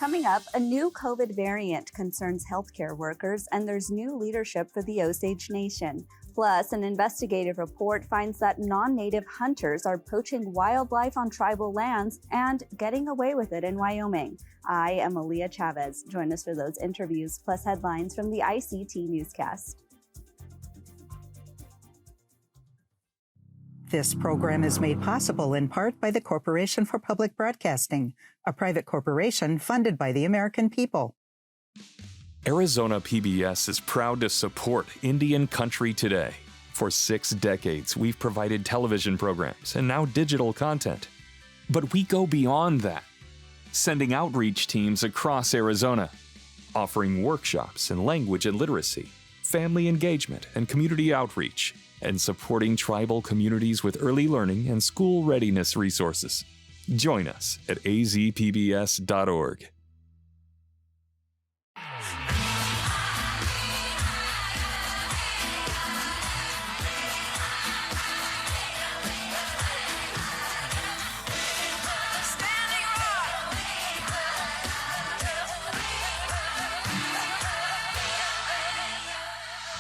Coming up, a new COVID variant concerns healthcare workers, and there's new leadership for the Osage Nation. Plus, an investigative report finds that non-native hunters are poaching wildlife on tribal lands and getting away with it in Wyoming. I am Aaliyah Chavez. Join us for those interviews, plus headlines from the ICT Newscast. This program is made possible in part by the Corporation for Public Broadcasting, a private corporation funded by the American people. Arizona PBS is proud to support Indian Country Today. For 6 decades, we've provided television programs and now digital content. But we go beyond that, sending outreach teams across Arizona, offering workshops in language and literacy, family engagement and community outreach, and supporting tribal communities with early learning and school readiness resources. Join us at azpbs.org.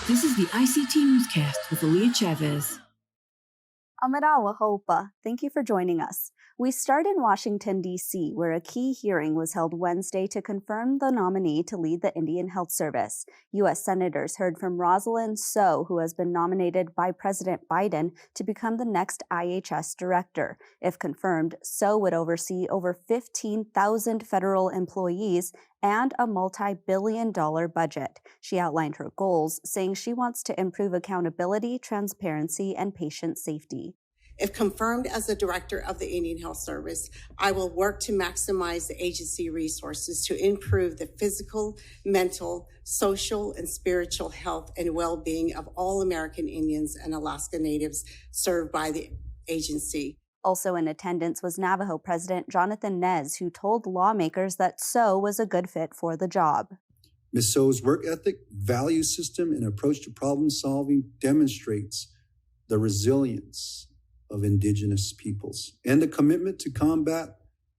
This is the ICT Newscast with Aaliyah Chavez. Amarawa Hopa, thank you for joining us. We start in Washington, D.C., where a key hearing was held Wednesday to confirm the nominee to lead the Indian Health Service. U.S. Senators heard from Rosalind So, who has been nominated by President Biden to become the next IHS director. If confirmed, So would oversee over 15,000 federal employees and a multi-billion-dollar budget. She outlined her goals, saying she wants to improve accountability, transparency, and patient safety. If confirmed as the director of the Indian Health Service, I will work to maximize the agency resources to improve the physical, mental, social, and spiritual health and well-being of all American Indians and Alaska Natives served by the agency. Also in attendance was Navajo President Jonathan Nez, who told lawmakers that So was a good fit for the job. Ms. So's work ethic, value system, and approach to problem solving demonstrates the resilience of Indigenous peoples and the commitment to combat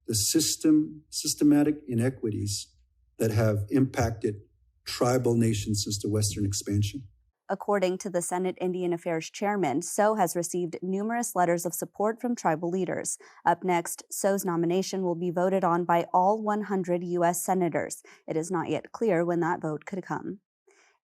the systematic inequities that have impacted tribal nations since the Western expansion. According to the Senate Indian Affairs Chairman, So has received numerous letters of support from tribal leaders. Up next, So's nomination will be voted on by all 100 U.S. senators. It is not yet clear when that vote could come.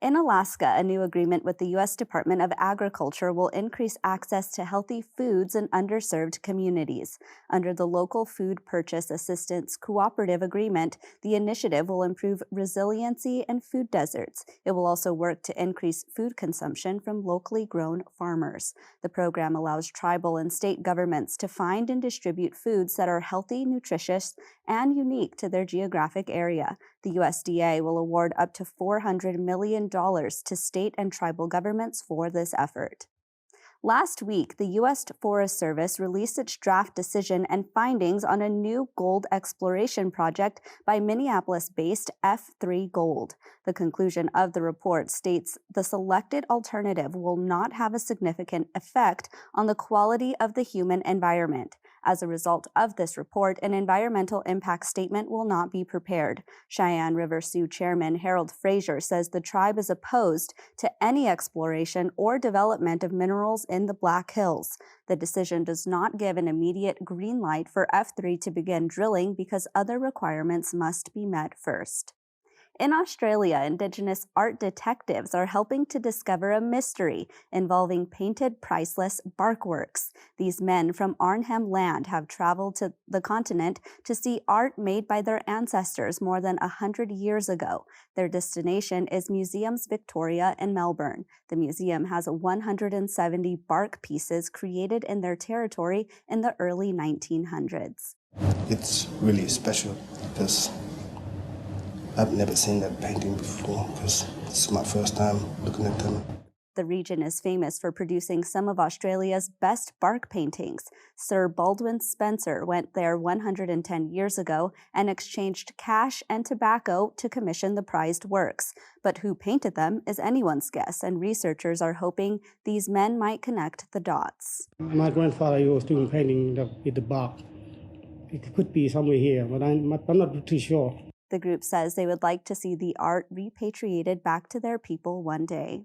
In Alaska, a new agreement with the U.S. Department of Agriculture will increase access to healthy foods in underserved communities. Under the Local Food Purchase Assistance Cooperative Agreement, the initiative will improve resiliency in food deserts. It will also work to increase food consumption from locally grown farmers. The program allows tribal and state governments to find and distribute foods that are healthy, nutritious, and unique to their geographic area. The USDA will award up to $400 million to state and tribal governments for this effort. Last week, the U.S. Forest Service released its draft decision and findings on a new gold exploration project by Minneapolis-based F3 Gold. The conclusion of the report states the selected alternative will not have a significant effect on the quality of the human environment. As a result of this report, an environmental impact statement will not be prepared. Cheyenne River Sioux Chairman Harold Frazier says the tribe is opposed to any exploration or development of minerals in the Black Hills. The decision does not give an immediate green light for F3 to begin drilling because other requirements must be met first. In Australia, Indigenous art detectives are helping to discover a mystery involving painted priceless barkworks. These men from Arnhem Land have traveled to the continent to see art made by their ancestors more than 100 years ago. Their destination is Museums Victoria in Melbourne. The museum has 170 bark pieces created in their territory in the early 1900s. It's really special because I've never seen that painting before because this is my first time looking at them. The region is famous for producing some of Australia's best bark paintings. Sir Baldwin Spencer went there 110 years ago and exchanged cash and tobacco to commission the prized works. But who painted them is anyone's guess, and researchers are hoping these men might connect the dots. My grandfather was doing painting with the bark. It could be somewhere here, but I'm not too sure. The group says they would like to see the art repatriated back to their people one day.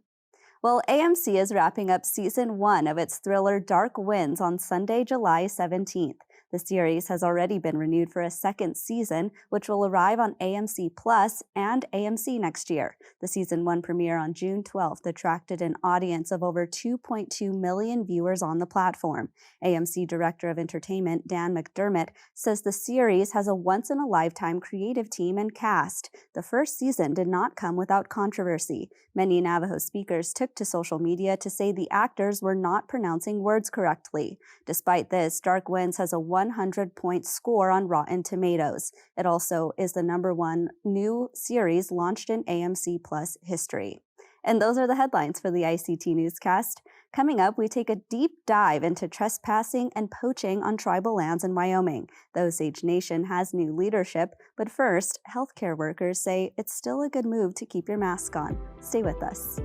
Well, AMC is wrapping up season 1 of its thriller Dark Winds on Sunday, July 17th. The series has already been renewed for a second season, which will arrive on AMC Plus and AMC next year. The season 1 premiere on June 12th attracted an audience of over 2.2 million viewers on the platform. AMC Director of Entertainment Dan McDermott says the series has a once-in-a-lifetime creative team and cast. The first season did not come without controversy. Many Navajo speakers took to social media to say the actors were not pronouncing words correctly. Despite this, Dark Winds has a 100-point score on Rotten Tomatoes. It also is the #1 new series launched in AMC Plus history. And those are the headlines for the ICT Newscast. Coming up, we take a deep dive into trespassing and poaching on tribal lands in Wyoming. The Osage Nation has new leadership, but first, healthcare workers say it's still a good move to keep your mask on. Stay with us.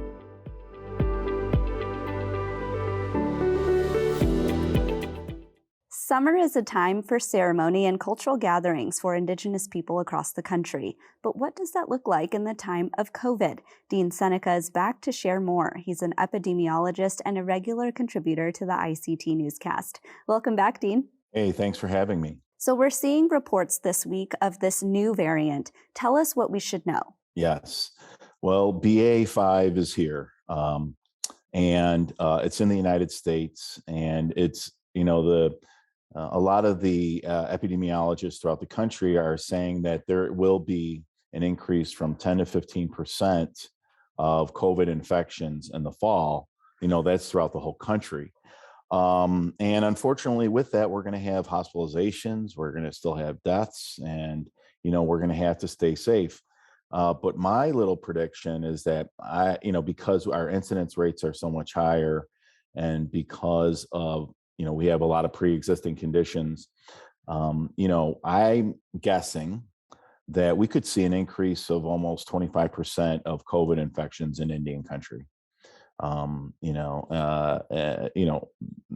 Summer is a time for ceremony and cultural gatherings for Indigenous people across the country. But what does that look like in the time of COVID? Dean Seneca is back to share more. He's an epidemiologist and a regular contributor to the ICT Newscast. Welcome back, Dean. Hey, thanks for having me. So we're seeing reports this week of this new variant. Tell us what we should know. Yes. Well, BA.5 is here, and it's in the United States, and it's, a lot of the epidemiologists throughout the country are saying that there will be an increase from 10 to 15% of COVID infections in the fall. That's throughout the whole country. And unfortunately, with that, we're going to have hospitalizations, we're going to still have deaths, and, we're going to have to stay safe. But my little prediction is that because our incidence rates are so much higher, and because of we have a lot of pre-existing conditions. I'm guessing that we could see an increase of almost 25% of COVID infections in Indian country.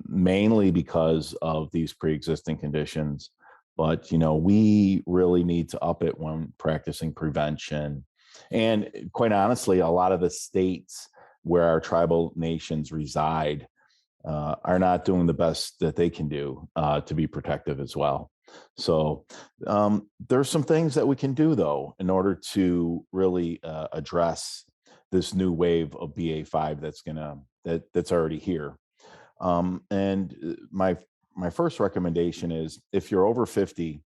Mainly because of these pre-existing conditions. But, we really need to up it when practicing prevention. And quite honestly, a lot of the states where our tribal nations reside are not doing the best that they can do to be protective as well. So there's some things that we can do, though, in order to really address this new wave of BA.5 that's already here. And my first recommendation is, if you're over 50,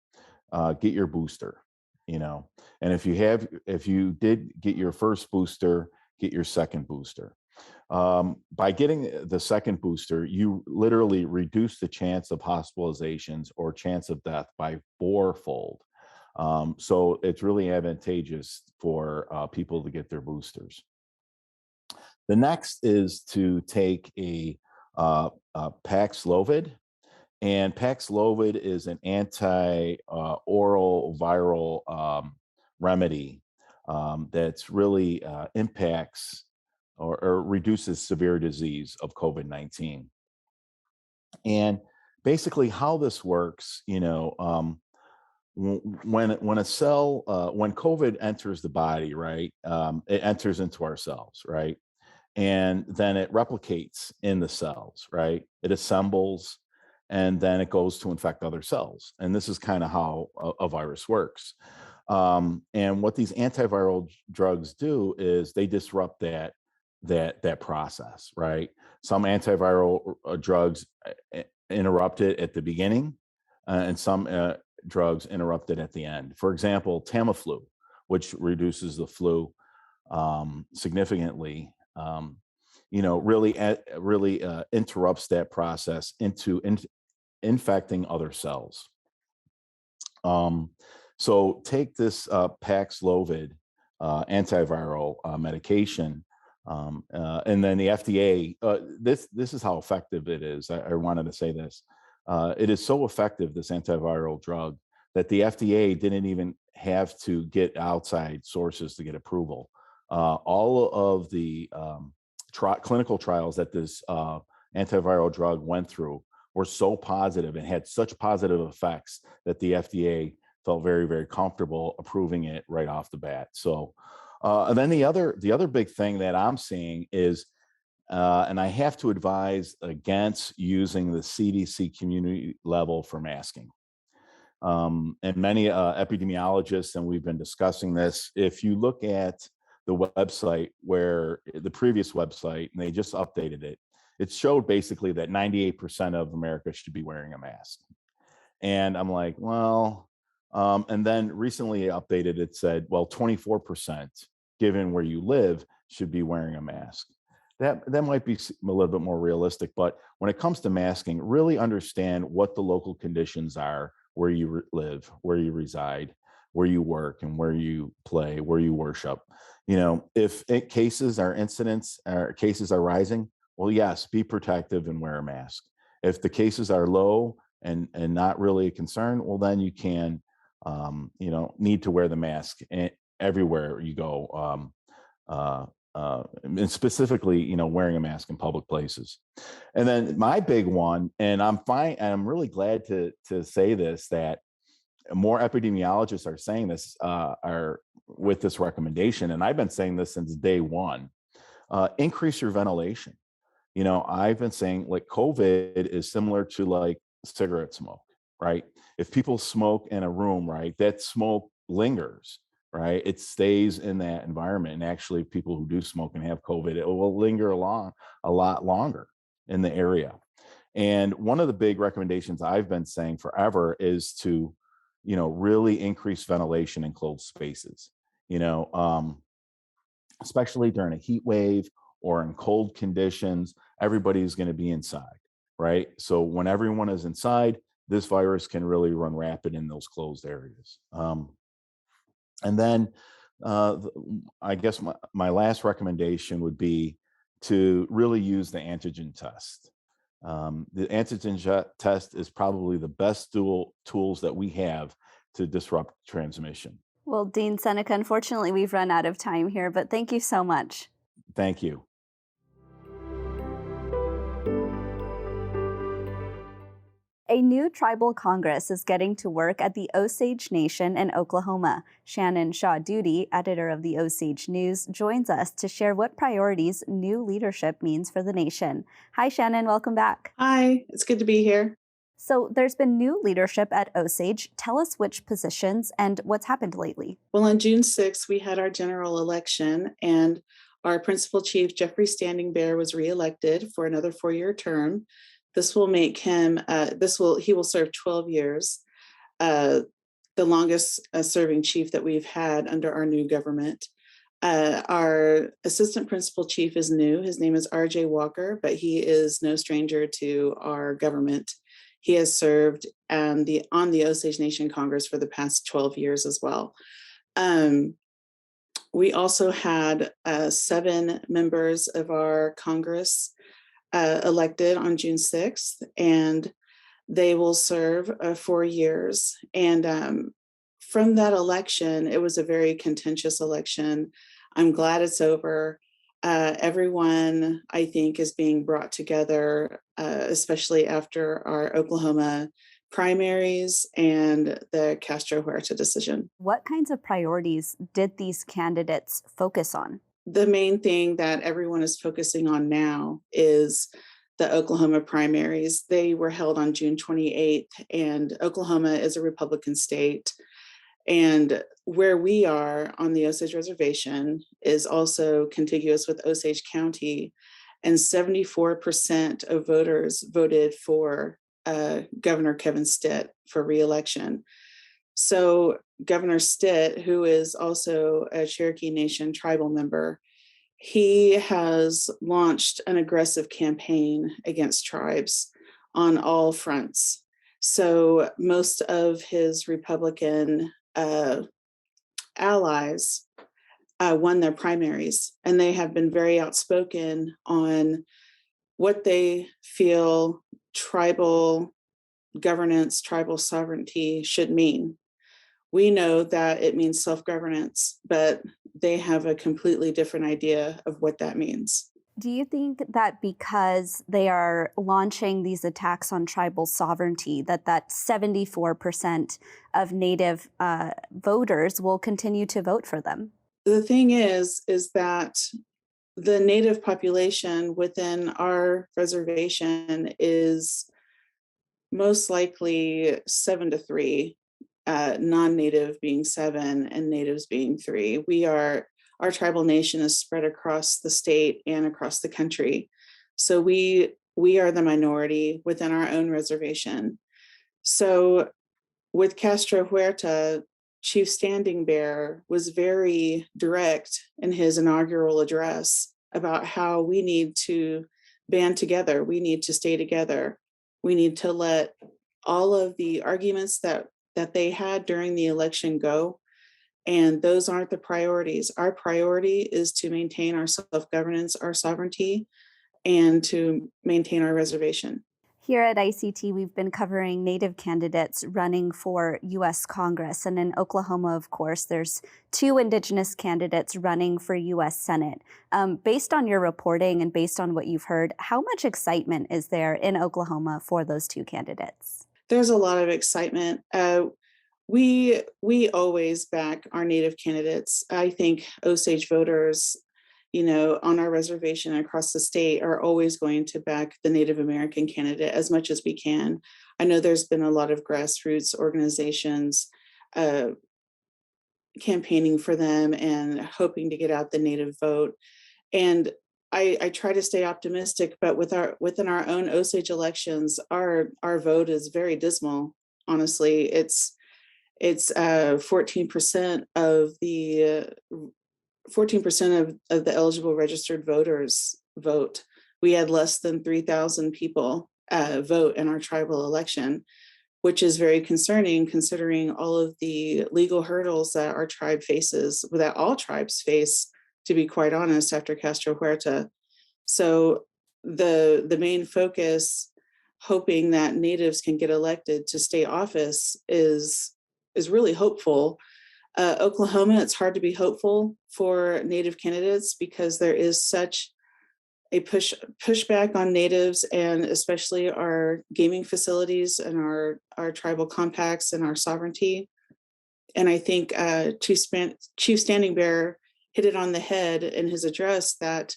get your booster. And if you did get your first booster, get your second booster. By getting the second booster, you literally reduce the chance of hospitalizations or chance of death by 4-fold. So it's really advantageous for people to get their boosters. The next is to take a Paxlovid, and Paxlovid is an anti-oral viral remedy that's really impacts or reduces severe disease of COVID-19. And basically how this works, when COVID enters the body, right, it enters into our cells, right? And then it replicates in the cells, right? It assembles, and then it goes to infect other cells. And this is kind of how a virus works. And what these antiviral drugs do is they disrupt that process, right? Some antiviral drugs interrupt it at the beginning, and some drugs interrupt it at the end. For example, Tamiflu, which reduces the flu significantly, really interrupts that process into infecting other cells. So take this Paxlovid antiviral medication. And then the FDA, this is how effective it is. I wanted to say this. It is so effective, this antiviral drug, that the FDA didn't even have to get outside sources to get approval. All of the clinical trials that this antiviral drug went through were so positive and had such positive effects that the FDA felt very, very comfortable approving it right off the bat. So, and then the other big thing that I'm seeing is, and I have to advise against using the CDC community level for masking. And many epidemiologists, and we've been discussing this, if you look at the website, where the previous website, and they just updated it, it showed basically that 98% of America should be wearing a mask. And I'm like, well, and then recently updated, it said, well, 24%, given where you live, should be wearing a mask. That might be a little bit more realistic, but when it comes to masking, really understand what the local conditions are, where you live, where you reside, where you work, and where you play, where you worship. If cases or incidents or cases are rising, well, yes, be protective and wear a mask. If the cases are low and not really a concern, well, then you can, need to wear the mask everywhere you go. And specifically, wearing a mask in public places. And then my big one, and I'm really glad to say this, that more epidemiologists are saying this, are with this recommendation. And I've been saying this since day one, increase your ventilation. I've been saying, like, COVID is similar to like cigarette smoke, right? If people smoke in a room, right, that smoke lingers, right? It stays in that environment. And actually, people who do smoke and have COVID, it will linger along a lot longer in the area. And one of the big recommendations I've been saying forever is to, really increase ventilation in closed spaces, especially during a heat wave or in cold conditions. Everybody's going to be inside, right? So when everyone is inside, this virus can really run rapid in those closed areas. And then I guess my last recommendation would be to really use the antigen test. The antigen test is probably the best tools that we have to disrupt transmission. Well, Dean Seneca, unfortunately, we've run out of time here, but thank you so much. Thank you. A new tribal Congress is getting to work at the Osage Nation in Oklahoma. Shannon Shaw, editor of the Osage News, joins us to share what priorities new leadership means for the nation. Hi, Shannon. Welcome back. Hi, it's good to be here. So there's been new leadership at Osage. Tell us which positions and what's happened lately. Well, on June 6th, we had our general election, and our principal chief, Jeffrey Standing Bear, was reelected for another 4-year term. This will make him, he will serve 12 years, the longest serving chief that we've had under our new government. Our assistant principal chief is new. His name is RJ Walker, but he is no stranger to our government. He has served on the Osage Nation Congress for the past 12 years as well. We also had 7 members of our Congress elected on June 6th, and they will serve 4 years. And from that election, it was a very contentious election. I'm glad it's over. Everyone, I think, is being brought together, especially after our Oklahoma primaries and the Castro Huerta decision. What kinds of priorities did these candidates focus on? The main thing that everyone is focusing on now is the Oklahoma primaries. They were held on June 28th, and Oklahoma is a Republican state. And where we are on the Osage Reservation is also contiguous with Osage County, and 74% of voters voted for Governor Kevin Stitt for reelection. So Governor Stitt, who is also a Cherokee Nation tribal member, he has launched an aggressive campaign against tribes on all fronts. So most of his Republican allies won their primaries, and they have been very outspoken on what they feel tribal governance, tribal sovereignty should mean. We know that it means self-governance, but they have a completely different idea of what that means. Do you think that because they are launching these attacks on tribal sovereignty, that 74% of Native voters will continue to vote for them? The thing is that the Native population within our reservation is most likely 7-3, non-Native being 7 and Natives being 3. Our tribal nation is spread across the state and across the country. So we are the minority within our own reservation. So with Castro Huerta, Chief Standing Bear was very direct in his inaugural address about how we need to band together. We need to stay together. We need to let all of the arguments that they had during the election go. And those aren't the priorities. Our priority is to maintain our self-governance, our sovereignty, and to maintain our reservation. Here at ICT, we've been covering Native candidates running for U.S. Congress. And in Oklahoma, of course, there's 2 Indigenous candidates running for U.S. Senate. Based on your reporting and based on what you've heard, how much excitement is there in Oklahoma for those 2 candidates? There's a lot of excitement. We always back our Native candidates. I think Osage voters, on our reservation and across the state are always going to back the Native American candidate as much as we can. I know there's been a lot of grassroots organizations campaigning for them and hoping to get out the Native vote. And I try to stay optimistic, but within our own Osage elections, our vote is very dismal. Honestly, it's 14% of the 14% of the eligible registered voters vote. We had less than 3,000 people vote in our tribal election, which is very concerning considering all of the legal hurdles that our tribe faces, that all tribes face, to be quite honest, after Castro Huerta. So the main focus, hoping that Natives can get elected to state office, is really hopeful. Oklahoma, it's hard to be hopeful for Native candidates because there is such a pushback on Natives, and especially our gaming facilities and our tribal compacts and our sovereignty. And I think Chief Standing Bear hit it on the head in his address that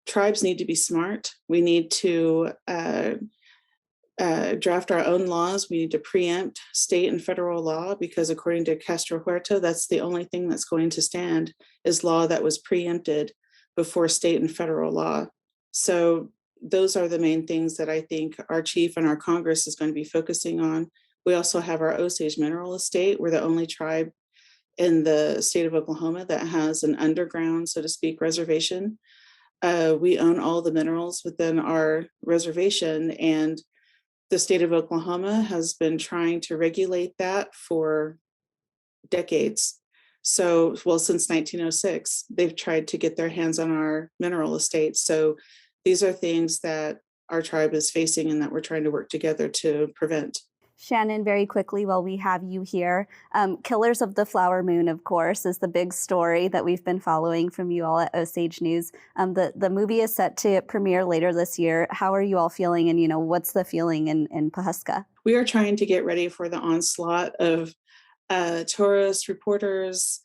tribes need to be smart. We need to draft our own laws. We need to preempt state and federal law because according to Castro Huerta, that's the only thing that's going to stand is law that was preempted before state and federal law. So those are the main things that I think our chief and our Congress is going to be focusing on. We also have our Osage mineral estate. We're the only tribe in the state of Oklahoma that has an underground, so to speak, reservation. We own all the minerals within our reservation, and the state of Oklahoma has been trying to regulate that for decades. So, since 1906, they've tried to get their hands on our mineral estate. So these are things that our tribe is facing and that we're trying to work together to prevent. Shannon, very quickly, while we have you here, Killers of the Flower Moon, of course, is the big story that we've been following from you all at Osage News. The movie is set to premiere later this year. How are you all feeling, and what's the feeling in Pawhuska? We are trying to get ready for the onslaught of tourists, reporters,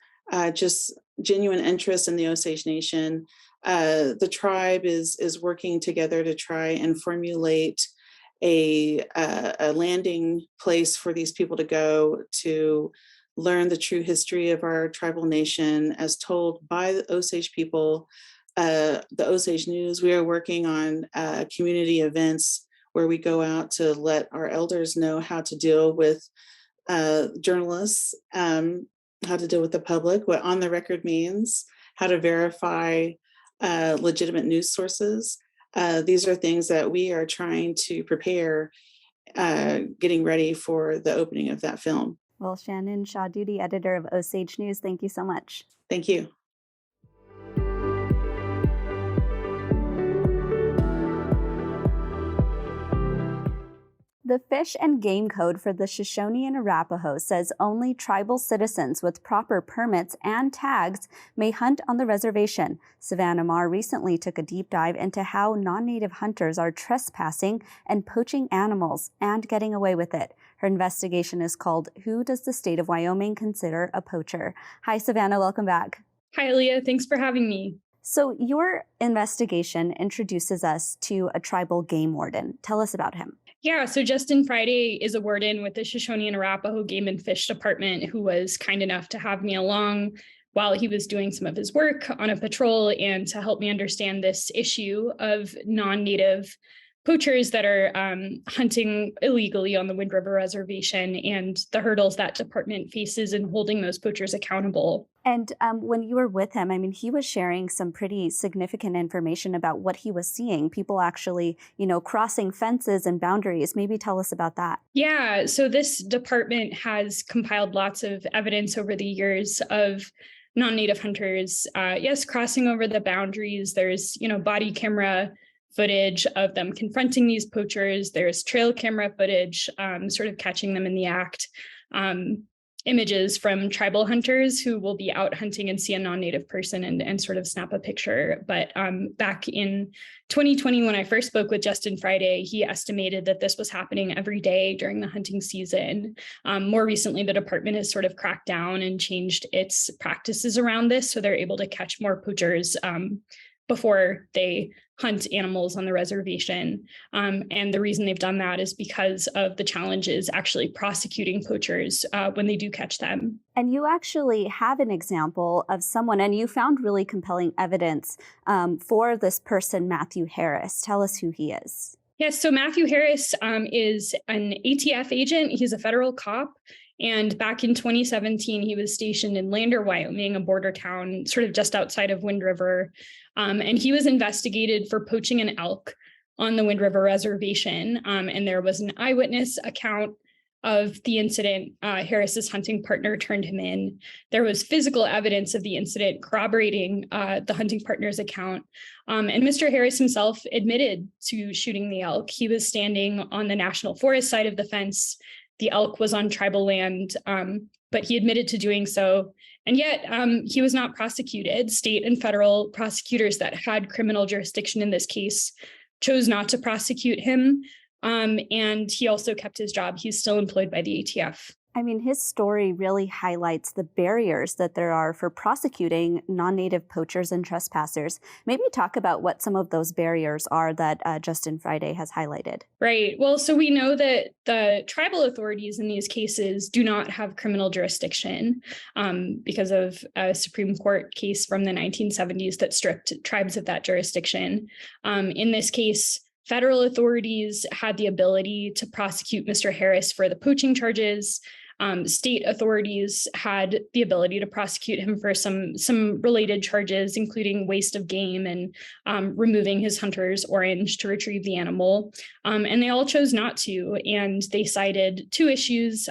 just genuine interest in the Osage Nation. The tribe is working together to try and formulate a landing place for these people to go to learn the true history of our tribal nation as told by the Osage people. The Osage News, we are working on community events where we go out to let our elders know how to deal with journalists, how to deal with the public, what on the record means, how to verify legitimate news sources. These are things that we are trying to prepare, getting ready for the opening of that film. Well, Shannon Shaw, duty editor of Osage News, thank you so much. Thank you. The Fish and Game Code for the Shoshone and Arapaho says only tribal citizens with proper permits and tags may hunt on the reservation. Savannah Mar recently took a deep dive into how non-native hunters are trespassing and poaching animals and getting away with it. Her investigation is called "Who Does the State of Wyoming Consider a Poacher?" Hi, Savannah. Welcome back. Hi, Leah. Thanks for having me. So your investigation introduces us to a tribal game warden. Tell us about him. Yeah, so Justin Friday is a warden with the Shoshone and Arapaho Game and Fish Department who was kind enough to have me along while he was doing some of his work on a patrol and to help me understand this issue of non-native poachers that are hunting illegally on the Wind River Reservation and the hurdles that department faces in holding those poachers accountable. And when you were with him, I mean, he was sharing some pretty significant information about what he was seeing. People actually, crossing fences and boundaries. Maybe tell us about that. Yeah, so this department has compiled lots of evidence over the years of non-native hunters, crossing over the boundaries. There's, body camera footage of them confronting these poachers. There's trail camera footage, sort of catching them in the act. Images from tribal hunters who will be out hunting and see a non-native person and sort of snap a picture. But back in 2020, when I first spoke with Justin Friday, he estimated that this was happening every day during the hunting season. More recently, the department has sort of cracked down and changed its practices around this, so they're able to catch more poachers before they hunt animals on the reservation. And the reason they've done that is because of the challenges actually prosecuting poachers when they do catch them. And you actually have an example of someone, and you found really compelling evidence for this person, Matthew Harris. Tell us who he is. Yes, so Matthew Harris is an ATF agent. He's a federal cop. And back in 2017, he was stationed in Lander, Wyoming, a border town sort of just outside of Wind River. And he was investigated for poaching an elk on the Wind River Reservation. And there was an eyewitness account of the incident. Harris's hunting partner turned him in. There was physical evidence of the incident corroborating the hunting partner's account. And Mr. Harris himself admitted to shooting the elk. He was standing on the National Forest side of the fence. The elk was on tribal land, but he admitted to doing so. And yet he was not prosecuted. State and federal prosecutors that had criminal jurisdiction in this case chose not to prosecute him. And he also kept his job. He's still employed by the ATF. I mean, his story really highlights the barriers that there are for prosecuting non-native poachers and trespassers. Maybe talk about what some of those barriers are that Justin Friday has highlighted. Right. Well, so we know that the tribal authorities in these cases do not have criminal jurisdiction because of a Supreme Court case from the 1970s that stripped tribes of that jurisdiction. In this case, federal authorities had the ability to prosecute Mr. Harris for the poaching charges. State authorities had the ability to prosecute him for some related charges, including waste of game and removing his hunter's orange to retrieve the animal. And they all chose not to. And they cited two issues.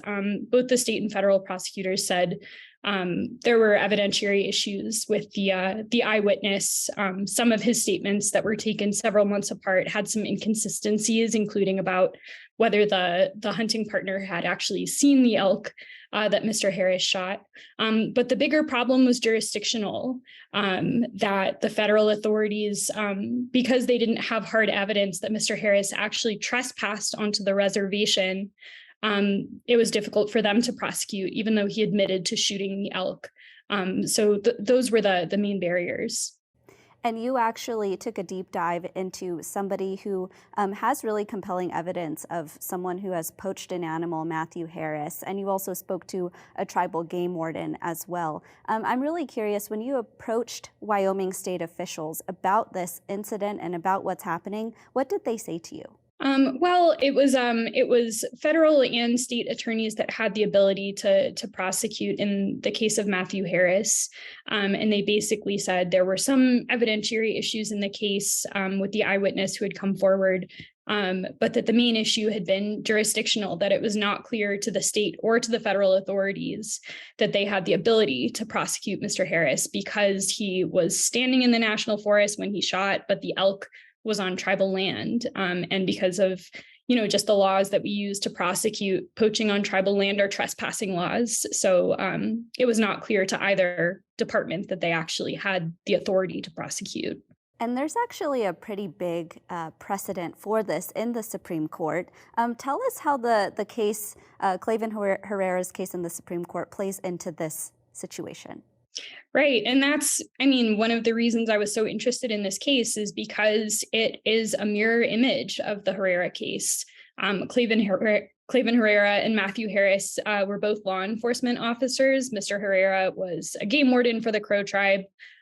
Both the state and federal prosecutors said there were evidentiary issues with the eyewitness. Some of his statements that were taken several months apart had some inconsistencies, including about whether the hunting partner had actually seen the elk that Mr. Harris shot. But the bigger problem was jurisdictional, that the federal authorities, because they didn't have hard evidence that Mr. Harris actually trespassed onto the reservation, it was difficult for them to prosecute, even though he admitted to shooting the elk. So those were the main barriers. And you actually took a deep dive into somebody who has really compelling evidence of someone who has poached an animal, Matthew Harris. And you also spoke to a tribal game warden as well. I'm really curious, when you approached Wyoming state officials about this incident and about what's happening, what did they say to you? Well, it was federal and state attorneys that had the ability to prosecute in the case of Matthew Harris. And they basically said there were some evidentiary issues in the case with the eyewitness who had come forward, but that the main issue had been jurisdictional, that it was not clear to the state or to the federal authorities that they had the ability to prosecute Mr. Harris because he was standing in the national forest when he shot, but the elk was on tribal land. And because of, just the laws that we use to prosecute poaching on tribal land are trespassing laws. So it was not clear to either department that they actually had the authority to prosecute. And there's actually a pretty big precedent for this in the Supreme Court. Tell us how the case, Clavin Herrera's case in the Supreme Court, plays into this situation. Right. And that's, one of the reasons I was so interested in this case is because it is a mirror image of the Herrera case. Clavin Herrera and Matthew Harris were both law enforcement officers. Mr. Herrera was a game warden for the Crow tribe.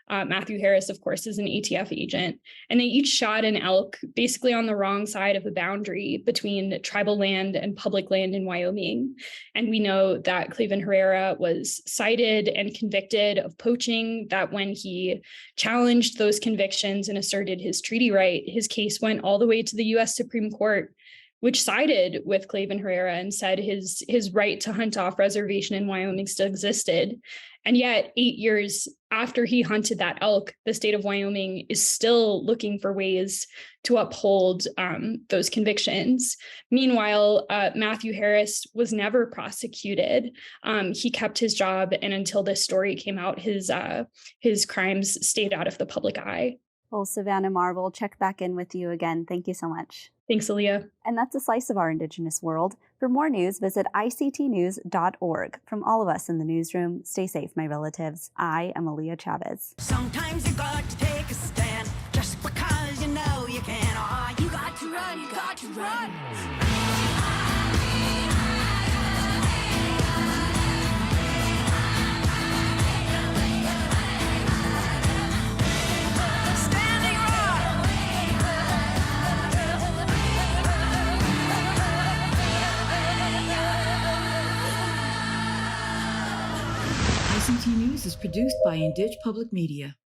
Matthew Harris, of course, is an ATF agent, and they each shot an elk basically on the wrong side of the boundary between tribal land and public land in Wyoming. And we know that Clavin Herrera was cited and convicted of poaching, that when he challenged those convictions and asserted his treaty right, his case went all the way to the U.S. Supreme Court, which sided with Clavin Herrera and said his right to hunt off reservation in Wyoming still existed. And yet, 8 years after he hunted that elk, the state of Wyoming is still looking for ways to uphold those convictions. Meanwhile, Matthew Harris was never prosecuted. He kept his job, and until this story came out, his crimes stayed out of the public eye. Well, Savannah Mar, we'll check back in with you again. Thank you so much. Thanks, Aaliyah. And that's a slice of our Indigenous world. For more news, visit ictnews.org. From all of us in the newsroom, stay safe, my relatives. I am Aaliyah Chavez. Sometimes you got to take a stand just because you know you can. Oh, you got to run, you got to run. ICT News is produced by Indige Public Media.